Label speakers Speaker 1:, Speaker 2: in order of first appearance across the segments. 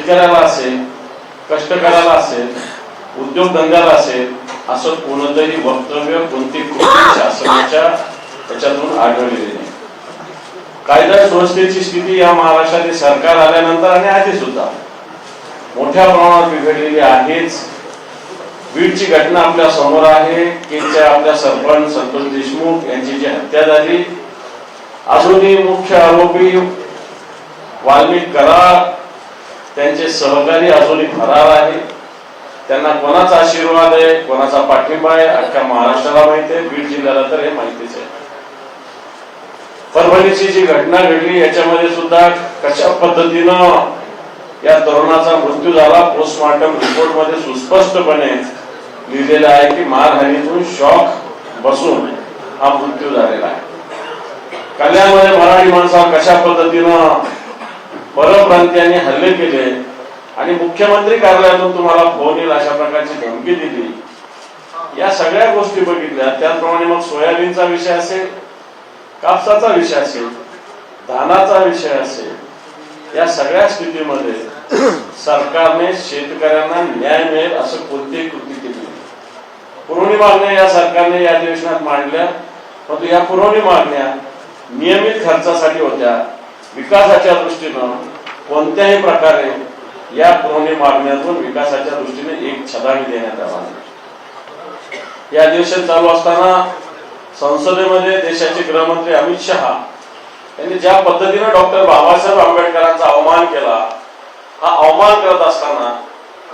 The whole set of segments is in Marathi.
Speaker 1: शेतकऱ्याला असेल, कष्टकऱ्याला असेल, उद्योगधंद्याला असेल, असं कोणतंही वक्तव्य कोणती कृती शासनाच्या त्याच्यातून आढळलेली नाही. कायदा सुव्यवस्थेची स्थिती या महाराष्ट्रातील सरकार आल्यानंतर आणि आधी सुद्धा मोठ्या प्रमाणात बिघडलेली आहेच. बीडची घटना आपल्या समोर आहे की आपल्या सरपंच संतोष देशमुख यांची जी हत्या झाली, अजूनही मुख्य आरोपी वाल्मिक कराड त्यांचे सहकारी अजूनही फरार आहे. त्यांना कोणाचा आशीर्वाद आहे, कोणाचा पाठिंबा आहे, अख्ख्या महाराष्ट्राला माहिती आहे, बीड जिल्ह्याला तर हे माहितीच आहे. परभणीची जी घटना घडली याच्यामध्ये सुद्धा कशा पद्धतीनं या तरुणाचा मृत्यू झाला, पोस्टमॉर्टम रिपोर्ट मध्ये सुस्पष्टपणे लिहिलेलं आहे की मारहाणीतून शॉक बसून हा मृत्यू झालेला आहे. कल्याणमध्ये मराठी माणसावर कशा पद्धतीनं परप्रांतीयांनी हल्ले केले आणि मुख्यमंत्री कार्यालयातून तुम्हाला फोन येईल अशा प्रकारची धमकी दिली, या सगळ्या गोष्टी बघितल्या. त्याचप्रमाणे मग सोयाबीनचा विषय असेल, कापसाचा विषय असेल, धानाचा विषय असेल, या सगळ्या स्थितीमध्ये सरकारने शेतकऱ्यांना न्याय मिळेल असं कोणतीही कृती केली. पुरवणी मागण्या या सरकारने या अधिवेशनात मांडल्या, परंतु या पुरवणी मागण्या नियमित खर्चासाठी होत्या. विकासाच्या दृष्टीनं कोणत्याही प्रकारे या पुरवणी मागण्यातून विकासाच्या दृष्टीने एक छदावी देण्यात आला. या अधिवेशन चालू असताना संसदेमध्ये देशाचे गृहमंत्री अमित शहा यांनी ज्या पद्धतीने डॉक्टर बाबासाहेब आंबेडकरांचा अवमान केला, हा अवमान करत असताना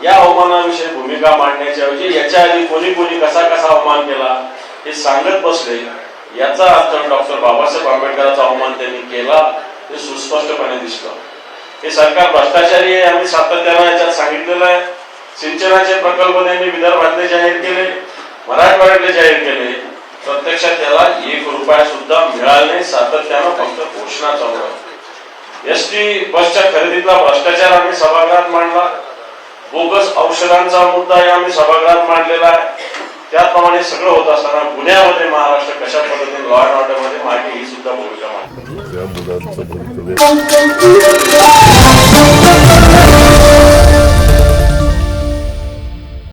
Speaker 1: या अवमानाविषयी भूमिका मांडण्याच्या ऐवजी याच्या आधी कोणी कोणी कसा कसा अवमान केला हे सांगत बसले. याचा अर्थ डॉक्टर बाबासाहेब आंबेडकरांचा अवमान त्यांनी केला हे सुस्पष्टपणे दिसलं. हे सरकार भ्रष्टाचारी आहे, आम्ही सातत्याने याच्यात सांगितलेलं आहे. सिंचनाचे प्रकल्प त्यांनी विदर्भातले जाहीर केले, मराठवाड्यातले जाहीर केले, प्रत्यक्षात त्याला 1 रुपया सुद्धा मिळाला नाही. सातत्यानं फक्त घोषणा चालू आहे. एसटी बसच्या खरेदीतला भ्रष्टाचार आम्ही सभागृहात मांडला, बोगस औषधांचा मुद्दा आम्ही सभागृहात मांडलेला आहे. त्याप्रमाणे सगळं होत असताना पुण्यामध्ये महाराष्ट्र कशा पद्धतीने लॉ अँड ऑर्डर मध्ये मागे ही सुद्धा भूमिका मांडली.